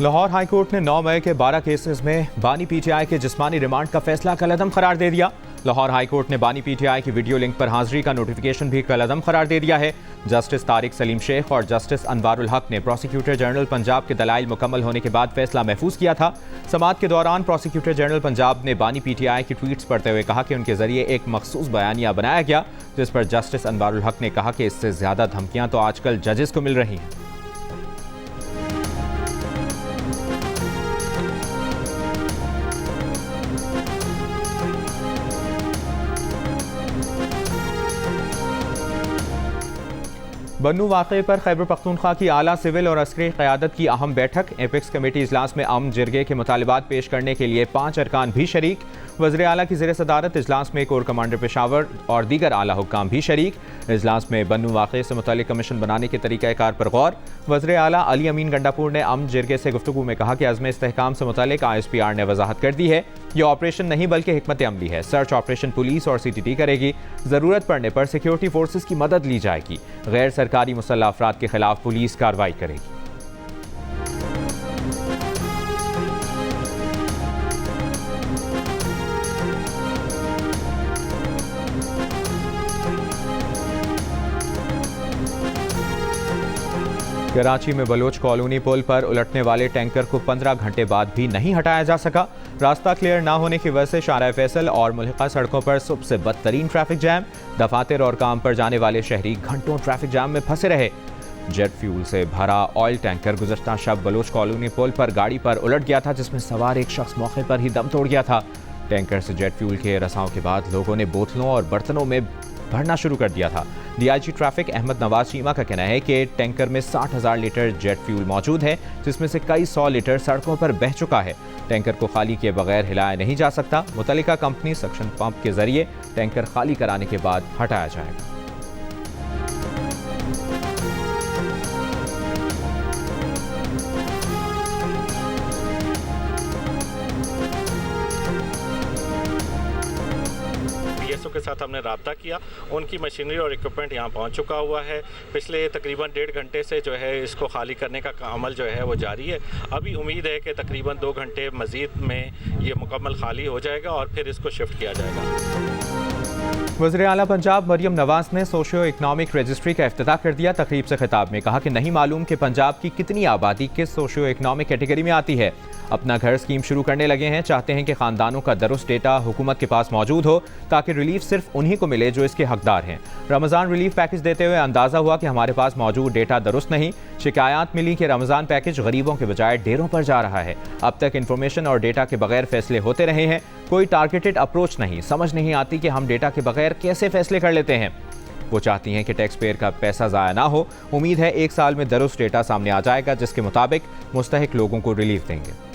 Lahore high court ने 9 मई के 12 cases में बानी पीटीआई के जिस्मानी रिमांड का फैसला कलअदम करार दे दिया। लाहौर हाईकोर्ट ने बानी पीटीआई की वीडियो लिंक पर हाजिरी का नोटिफिकेशन भी कलअदम करार दे दिया है। जस्टिस तारिक सलीम शेख और जस्टिस अनवारुल हक ने प्रोसिक्यूटर जनरल पंजाब के दलाइल मुकम्मल होने के बाद फैसला महफूज किया था। समाअत के दौरान प्रोसिक्यूटर जनरल पंजाब ने बानी पीटीआई की ट्वीट्स पढ़ते हुए कहा कि उनके जरिए एक मखसूस बयानिया बनाया गया, जिस पर जस्टिस अनवारुल हक ने कहा कि इससे ज्यादा धमकियां तो आजकल जजेस को मिल रही हैं। बन्नू वाक़े पर खैबर पख्तूनख्वा की आला सिविल और अस्करी क़यादत की अहम बैठक। एपेक्स कमेटी इजलास में अमन जिरगे के मुतालिबात पेश करने के लिए 5 अरकान भी शरीक। वज़ीर आला की ज़ेर सदारत इजलास में कोर कमांडर पेशावर और दीगर आला हुक्काम भी शरीक। इजलास में बन्नू वाक़े से मुतालिक कमीशन बनाने के तरीक़ाकार पर गौर। वज़ीर आला अली अमीन गंडापुर ने अमन जिरगे से गुफ्तगू में कहा कि अज़्म इस्तेहकाम से मुतालिक ISPR ने वजाहत कर दी है, ये ऑपरेशन नहीं बल्कि हिकमत अमली है। सर्च ऑपरेशन पुलिस और CTT करेगी। ज़रूरत पड़ने पर सिक्योरिटी फोर्सेस की मदद ली जाएगी। गैर सरकारी मुसल्लह अफराद के खिलाफ पुलिस कार्रवाई करेगी। कराची में बलोच कॉलोनी पुल पर उलटने वाले टैंकर को 15 घंटे बाद भी नहीं हटाया जा सका। रास्ता क्लियर ना होने की वजह से शारा फैसल और मुल्हिका सड़कों पर सुबह से बदतरीन ट्रैफिक जैम। दफातर और काम पर जाने वाले शहरी घंटों ट्रैफिक जाम में फंसे रहे। जेट फ्यूल से भरा ऑयल टैंकर गुज़श्ता शब बलोच कॉलोनी पुल पर गाड़ी पर उलट गया था, जिसमें सवार एक शख्स मौके पर ही दम तोड़ गया था। टैंकर से जेट फ्यूल के रसाव के बाद लोगों ने बोतलों और बर्तनों में भरना शुरू कर दिया था। DIG ट्रैफिक अहमद नवाज चीमा का कहना है कि टैंकर में 60,000 लीटर जेट फ्यूल मौजूद है, जिसमें से कई 100 लीटर सड़कों पर बह चुका है। टैंकर को खाली किए बगैर हिलाया नहीं जा सकता। मुतल्लिका कंपनी सक्शन पंप के जरिए टैंकर खाली कराने के बाद हटाया जाएगा। के साथ हमने राब्ता किया, उनकी मशीनरी और इक्विपमेंट यहाँ पहुँच चुका हुआ है। पिछले तकरीबन 1.5 घंटे से जो है इसको खाली करने का अमल जो है वो जारी है। अभी उम्मीद है कि तकरीबन 2 घंटे मजीद में ये मुकम्मल खाली हो जाएगा और फिर इसको शिफ्ट किया जाएगा। वज़ीर आला पंजाब मरियम नवाज ने सोशियो इकनॉमिक रजिस्ट्री का इफ्तिताह कर दिया। तकरीब से खिताब में कहा कि नहीं मालूम कि पंजाब की कितनी आबादी किस सोशियो इकनॉमिक कैटेगरी में आती है। अपना घर स्कीम शुरू करने लगे हैं। चाहते हैं कि खानदानों का दुरुस्त डेटा हुकूमत के पास मौजूद हो, ताकि रिलीफ सिर्फ उन्हीं को मिले जो इसके हकदार हैं। रमज़ान रिलीफ पैकेज देते हुए अंदाज़ा हुआ कि हमारे पास मौजूद डेटा दुरुस्त नहीं। शिकायत मिली कि रमज़ान पैकेज गरीबों के बजाय डेरों पर जा रहा है। अब तक इन्फॉर्मेशन और डेटा के बगैर फैसले होते रहे हैं। कोई टारगेटेड अप्रोच नहीं। समझ नहीं आती कि हम डेटा के बगैर कैसे फैसले कर लेते हैं। वो चाहती हैं कि टैक्स पेयर का पैसा ज़ाया ना हो। उम्मीद है 1 साल में दुरुस्त डेटा सामने आ जाएगा, जिसके मुताबिक मुस्तहिक लोगों को रिलीफ देंगे।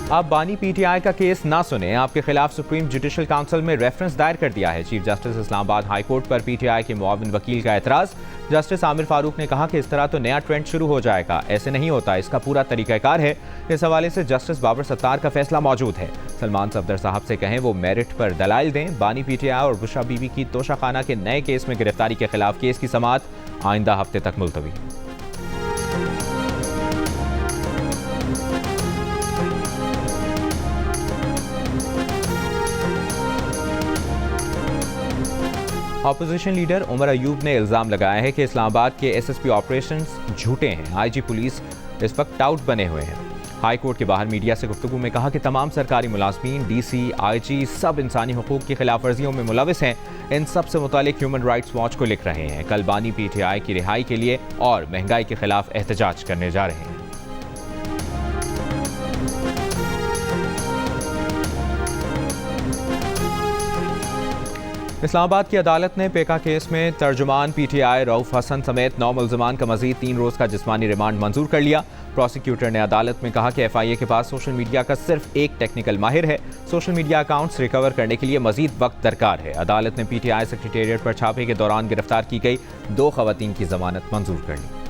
अब बानी पीटीआई का केस ना सुने, आपके खिलाफ सुप्रीम जुडिशल काउंसिल में रेफरेंस दायर कर दिया है। Chief justice Islamabad high court पर पीटीआई के मुआविन वकील का एतराज़। जस्टिस आमिर फारूक ने कहा कि इस तरह तो नया ट्रेंड शुरू हो जाएगा, ऐसे नहीं होता, इसका पूरा तरीक़ाकार है। इस हवाले से जस्टिस बाबर सत्तार का फैसला मौजूद है। सलमान सफदर साहब से कहें वो मेरिट पर दलाइल दें। बानी पीटीआई और बुशरा बीबी की तोशाखाना के नए केस में गिरफ्तारी के खिलाफ केस की समाअत आइंदा हफ्ते तक मुलतवी। अपोजिशन लीडर उमर अयूब ने इल्ज़ाम लगाया है कि इस्लामाबाद के SSP ऑपरेशंस झूठे हैं। IG पुलिस इस वक्त टाउट बने हुए हैं। हाई कोर्ट के बाहर मीडिया से गुफ्तगू में कहा कि तमाम सरकारी मुलाजमीन, DC, IG सब इंसानी हुकूक की खिलाफ वर्जियों में मुलविस हैं। इन सब से मुतालिक ह्यूमन राइट्स वॉच को लिख रहे हैं। कल बानी PTI की रिहाई के लिए और महंगाई के खिलाफ एहतजाज करने जा रहे हैं। इस्लामाबाद की अदालत ने पेका केस में तर्जुमान PTI रऊफ हसन समेत 9 मुल्ज़िमान का मजीद 3 रोज़ का जिस्मानी रिमांड मंजूर कर लिया। प्रोसिक्यूटर ने अदालत में कहा कि FIA के पास सोशल मीडिया का सिर्फ एक टेक्निकल माहिर है। सोशल मीडिया अकाउंट्स रिकवर करने के लिए मजीद वक्त दरकार है। अदालत ने PTI सेक्रेटेरिएट पर छापे के दौरान गिरफ्तार की गई 2 खवातीन की जमानत मंजूर कर ली।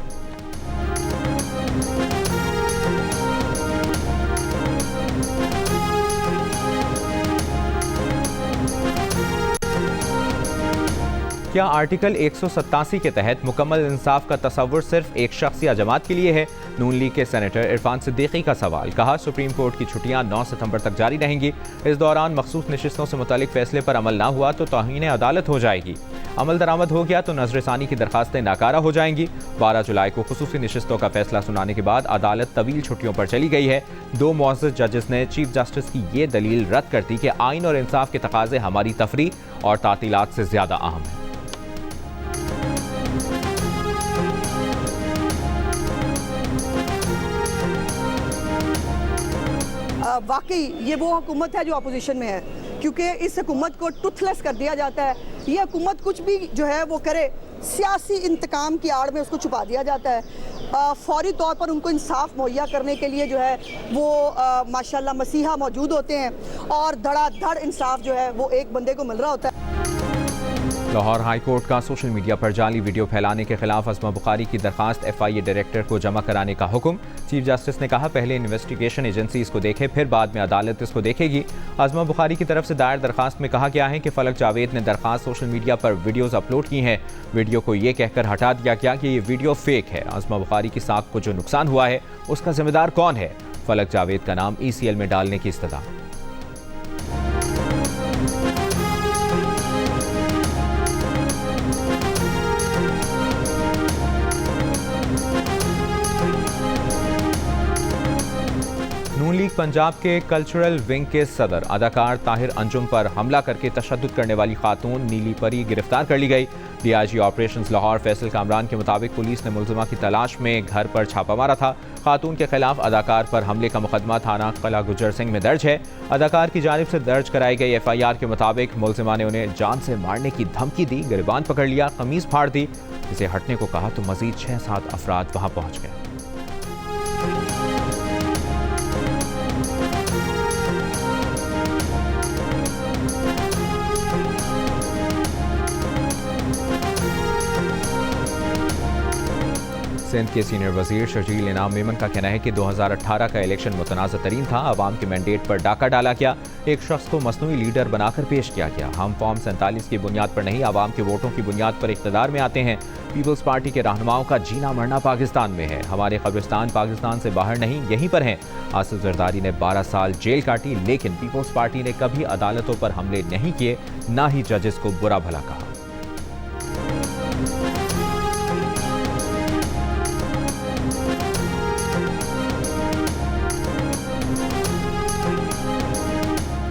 क्या आर्टिकल 187 के तहत मुकम्मल इंसाफ का तस्वुर सिर्फ एक शख्स या जमात के लिए है? नून लीग के सेनेटर इरफान सिद्दीकी का सवाल। कहा, सुप्रीम कोर्ट की छुट्टियां 9 सितंबर तक जारी रहेंगी। इस दौरान मखसूस नशिस्तों से मुतालिक फैसले पर अमल ना हुआ तो तौहीन अदालत हो जाएगी। अमल दरामद हो गया तो नजरसानी की दरखास्तें नाकारा हो जाएंगी। 12 जुलाई को खुसूसी नशिस्तों का फैसला सुनाने के बाद अदालत तवील छुट्टियों पर चली गई है। 2 मुअज़्ज़ज़ जजेस ने चीफ जस्टिस की ये दलील रद्द कर दी कि आइन और इंसाफ के तकाजे हमारी तफरीह और तातीलात से ज्यादा अहम है। वाकई ये वो हुकूमत है जो अपोजिशन में है, क्योंकि इस हुकूमत को टूथलेस कर दिया जाता है। ये हुकूमत कुछ भी जो है वो करे, सियासी इंतकाम की आड़ में उसको छुपा दिया जाता है। फौरी तौर पर उनको इंसाफ मुहैया करने के लिए जो है वो माशाल्लाह मसीहा मौजूद होते हैं और धड़ाधड़ इंसाफ जो है वो एक बंदे को मिल रहा होता है। लाहौर हाई कोर्ट का सोशल मीडिया पर जाली वीडियो फैलाने के खिलाफ अज़मा बुखारी की दरखास्त FIA डायरेक्टर को जमा कराने का हुक्म। चीफ जस्टिस ने कहा, पहले इन्वेस्टिगेशन एजेंसी इसको देखे, फिर बाद में अदालत इसको देखेगी। अज़मा बुखारी की तरफ से दायर दरखास्त में कहा गया है कि फलक जावेद ने दरखास्त सोशल मीडिया पर वीडियोज़ अपलोड की हैं। वीडियो को ये कहकर हटा दिया गया कि ये वीडियो फेक है। अज़मा बुखारी की साख को जो नुकसान हुआ है उसका जिम्मेदार कौन है? फलक जावेद का नाम ECL में डालने की इस्तदा। नून लीग पंजाब के कल्चरल विंग के सदर अदाकार ताहिर अंजुम पर हमला करके तशद्दुद करने वाली खातून नीली परी गिरफ्तार कर ली गई। DIG ऑपरेशंस लाहौर फैसल कामरान के मुताबिक पुलिस ने मुलजिमा की तलाश में घर पर छापा मारा था। खातून के खिलाफ अदाकार पर हमले का मुकदमा थाना कला गुज्जर सिंह में दर्ज है। अदाकार की जानिब से दर्ज कराई गई FIR के मुताबिक मुलजिमा ने उन्हें जान से मारने की धमकी दी, गिरबान पकड़ लिया, कमीज फाड़ दी। इसे हटने को कहा तो मजीद 6-7 अफराद वहां पहुंच गए। सिंध के सीनियर वजीर शर्जील इनाम मेमन का कहना है कि 2018 का इलेक्शन मुतनाज़ तरीन था। अवाम के मैंडेट पर डाका डाला गया, एक शख्स को मसनूई लीडर बनाकर पेश किया गया। हम फॉर्म 47 की बुनियाद पर नहीं, आवाम के वोटों की बुनियाद पर इक़्तिदार में आते हैं। पीपल्स पार्टी के रहनुमाओं का जीना मरना पाकिस्तान में है। हमारे कब्रिस्तान पाकिस्तान से बाहर नहीं, यहीं पर हैं। आसिफ जरदारी ने 12 साल जेल काटी, लेकिन पीपल्स पार्टी ने कभी अदालतों पर हमले नहीं किए, ना ही जजेस को बुरा भला कहा।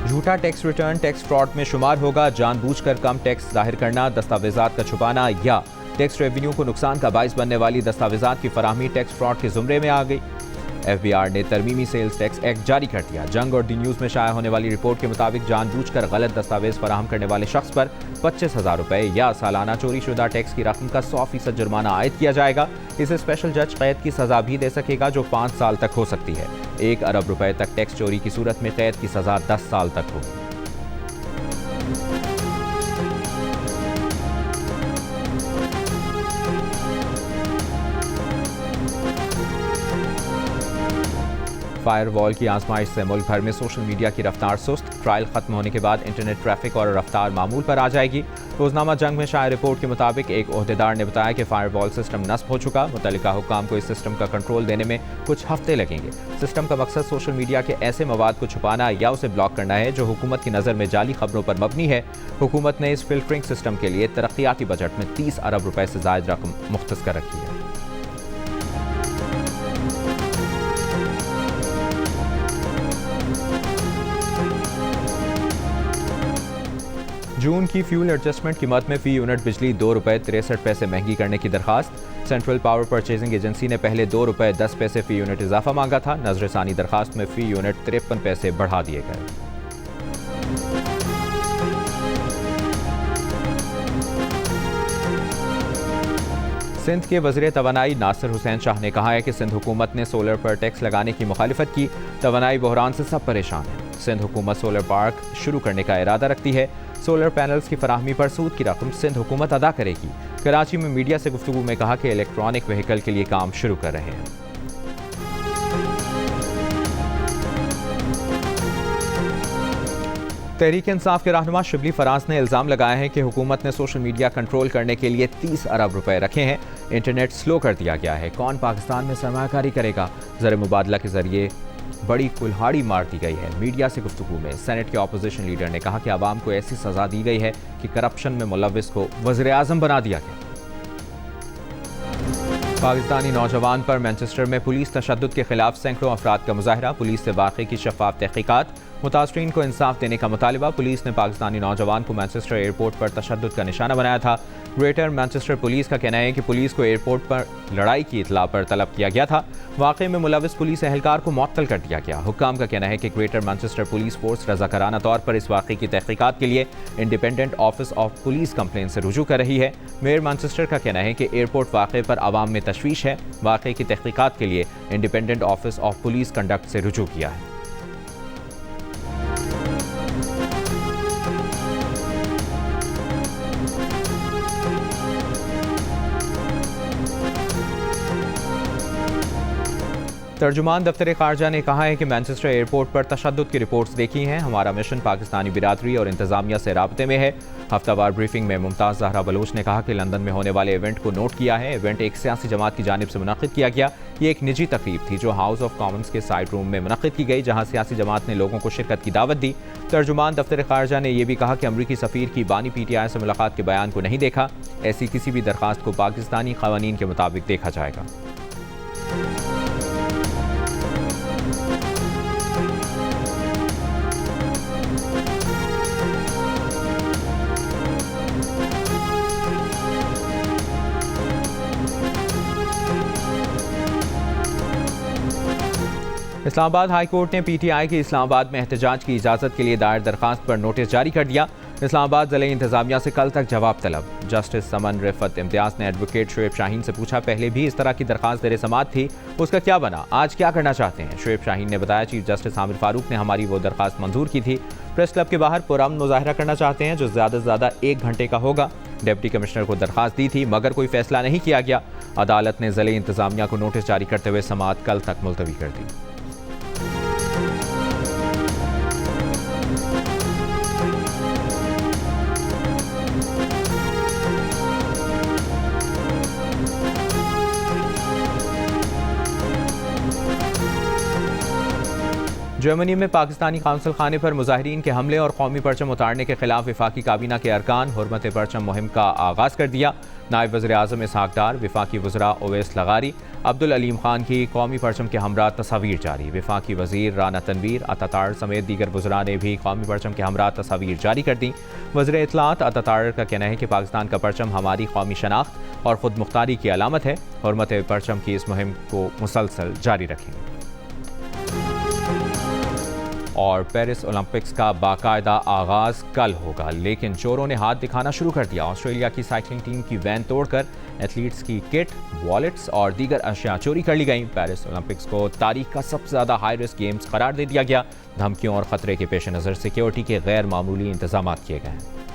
झूठा टैक्स रिटर्न टैक्स फ्रॉड में शुमार होगा। जानबूझकर कम टैक्स जाहिर करना, दस्तावेजात का छुपाना या टैक्स रेवेन्यू को नुकसान का बाइस बनने वाली दस्तावेजात की फराहमी टैक्स फ्रॉड के जुमरे में आ गई। FBR ने तरमीमी सेल्स टैक्स एक्ट जारी कर दिया। जंग और दी न्यूज़ में शाया होने वाली रिपोर्ट के मुताबिक जानबूझकर गलत दस्तावेज फराहम करने वाले शख्स पर 25,000 रुपए या सालाना चोरी शुदा टैक्स की रकम का 100% जुर्माना आयद किया जाएगा। इसे स्पेशल जज कैद की सजा भी दे सकेगा, जो 5 साल तक हो सकती है। 1 अरब रुपए तक टैक्स चोरी की सूरत में कैद की सजा 10 साल तक होगी। फायरवॉल की आजमाइश से मुल्क भर में सोशल मीडिया की रफ्तार सुस्त। ट्रायल खत्म होने के बाद इंटरनेट ट्रैफिक और रफ्तार मामूल पर आ जाएगी। रोजनामा जंग में शाया रिपोर्ट के मुताबिक एक ओहदेदार ने बताया कि फायरवॉल सिस्टम नस्ब हो चुका। मुतल्लिका हुक्काम को इस सिस्टम का कंट्रोल देने में कुछ हफ्ते लगेंगे। सिस्टम का मकसद सोशल मीडिया के ऐसे मवाद को छुपाना या उसे ब्लॉक करना है जो हुकूमत की नज़र में जाली खबरों पर मबनी है। हुकूमत ने इस फिल्टरिंग सिस्टम के लिए तरक्याती बजट में 30 अरब रुपए से ज़ायद रकम मुख्तस कर रखी है। जून की फ्यूल एडजस्टमेंट कीमत में फी यूनिट बिजली 2 रुपये 63 पैसे महंगी करने की दरखास्त। सेंट्रल पावर परचेजिंग एजेंसी ने पहले 2 रुपये 10 पैसे फी यूनिट इजाफा मांगा था। नजरसानी दरखास्त में फी यूनिट 53 पैसे बढ़ा दिए गए। सिंध के वज़ीर तवानाई नासिर हुसैन शाह ने कहा है कि सिंध हुकूमत ने सोलर पर टैक्स लगाने की मुखालिफत की। तवानाई बहरान से सब परेशान हैं। सिंध हुकूमत सोलर पार्क शुरू करने का इरादा रखती है। सोलर पैनल्स की फराहमी पर सूद की रकम सिंध हुकूमत अदा करेगी। कराची में मीडिया से गुफ्तगू में कहा कि इलेक्ट्रॉनिक व्हीकल के लिए काम शुरू कर रहे हैं। तहरीक इंसाफ के रहनुमा शिबली फराज ने इल्ज़ाम लगाया है कि हुकूमत ने सोशल मीडिया कंट्रोल करने के लिए 30 अरब रुपए रखे हैं। इंटरनेट स्लो कर दिया गया है। कौन पाकिस्तान में सरमायाकारी करेगा? ज़र मुबादला के जरिए बड़ी कुल्हाड़ी मार दी गई है। मीडिया से गुफ्तगू में सेनेट के अपोजिशन लीडर ने कहा कि आवाम को ऐसी सज़ा दी गई है कि करप्शन में मुलव्विस को वज़ीर आज़म बना दिया गया। पाकिस्तानी नौजवान पर मैनचेस्टर में पुलिस तशद्दुद के खिलाफ सैकड़ों अफराद का मुजाहरा। पुलिस से वाक़े की शफाफ तहकीकात, मुतासरीन को इंसाफ देने का मुतालबा। पुलिस ने पाकिस्तानी नौजवान को मैनचेस्टर एयरपोर्ट पर तशद्दुद का निशाना बनाया था। ग्रेटर मैनचेस्टर पुलिस का कहना है कि पुलिस को एयरपोर्ट पर लड़ाई की इतला पर तलब किया गया था। वाक़े में मुलव्विस पुलिस एहलकार को मुअत्तल कर दिया गया। हुक्काम का कहना है कि ग्रेटर मैनचेस्टर पुलिस फोर्स रज़ाकाराना तौर पर इस वाक़े की तहकीकात के लिए independent office of police complaint से रुजू कर रही है। मेयर मैनचेस्टर का कहना है कि एयरपोर्ट वाक़े पर आवाम में तशवीश है। वाक़े की तहकीकात के लिए independent office of police conduct से रुजू किया है। तर्जुमान दफ्तर खारजा ने कहा है कि मैनचेस्टर एयरपोर्ट पर तशद्दुद की रिपोर्ट्स देखी हैं। हमारा मिशन पाकिस्तानी बिरादरी और इंतजामिया से राब्ते में है। हफ्तावार ब्रीफिंग में मुमताज़ ज़हरा बलोच ने कहा कि लंदन में होने वाले इवेंट को नोट किया है। इवेंट एक सियासी जमात की जानिब से मुनक़िद किया गया। ये एक निजी तकरीब थी जो हाउस ऑफ कॉमन्स के साइड रूम में मुनक़िद की गई, जहाँ सियासी जमात ने लोगों को शिरकत की दावत दी। तर्जुमान दफ्तर खारजा ने यह भी कहा कि अमरीकी सफ़ीर की बानी PTI से मुलाकात के बयान को नहीं देखा। ऐसी किसी भी दरख्वास्त को पाकिस्तानी क़वानीन के मुताबिक देखा जाएगा। इस्लामाबाद हाई कोर्ट ने PTI की इस्लामाबाद में एहतजाज की इजाज़त के लिए दायर दरख्वास्त पर नोटिस जारी कर दिया। इस्लामाबाद ज़िले इंतज़ामिया से कल तक जवाब तलब। जस्टिस समन रिफत इम्तियाज़ ने एडवोकेट शुएब शाहीन से पूछा, पहले भी इस तरह की दरख्वास्त ज़ेर समाअत थी, उसका क्या बना, आज क्या करना चाहते हैं? शुएब शाहीन ने बताया, चीफ जस्टिस आमिर फारूक ने हमारी वो दरख्वास्त मंजूर की थी। प्रेस क्लब के बाहर पुरअमन मुज़ाहरा करना चाहते हैं जो ज़्यादा से ज़्यादा 1 घंटे का होगा। डिप्टी कमिश्नर को दरख्वास्त दी थी मगर कोई फैसला नहीं किया गया। अदालत ने ज़िले इंतज़ामिया को नोटिस जारी करते हुए समाअत कल तक मुलतवी कर दी। जर्मनी में पाकिस्तानी काउंसिल खाने पर मुजाहिरीन के हमले और कौमी परचम उतारने के खिलाफ वफाकी काबीना के अरकान हुर्मत परचम मुहिम का आगाज़ कर दिया। नायब वज़ीर आज़म इसहाक डार, वफाकी वज़रा ओवैस लगारी, अब्दुल अलीम खान की कौमी परचम के हमरा तस्वीर जारी। वफाकी वज़ीर राना तनवीर अतातार समेत दीगर वज़रा ने भी कौमी परचम के हमरा तस्वीर जारी कर दी। वज़ीर इत्तलात अतातार का कहना है कि पाकिस्तान का परचम हमारी कौमी शनाख्त और ख़ुद मुख्तारी की अलामत है। हुर्मत परचम की इस मुहिम को मुसलसल जारी रखेंगे। और पेरिस ओलंपिक्स का बाकायदा आगाज़ कल होगा, लेकिन चोरों ने हाथ दिखाना शुरू कर दिया। ऑस्ट्रेलिया की साइकिलिंग टीम की वैन तोड़कर एथलीट्स की किट, वॉलेट्स और दीगर अशिया चोरी कर ली गई। पेरिस ओलंपिक्स को तारीख का सबसे ज़्यादा हाई रिस्क गेम्स करार दे दिया गया। धमकियों और ख़तरे के पेश नज़र सिक्योरिटी के गैर मामूली इंतजाम किए गए हैं।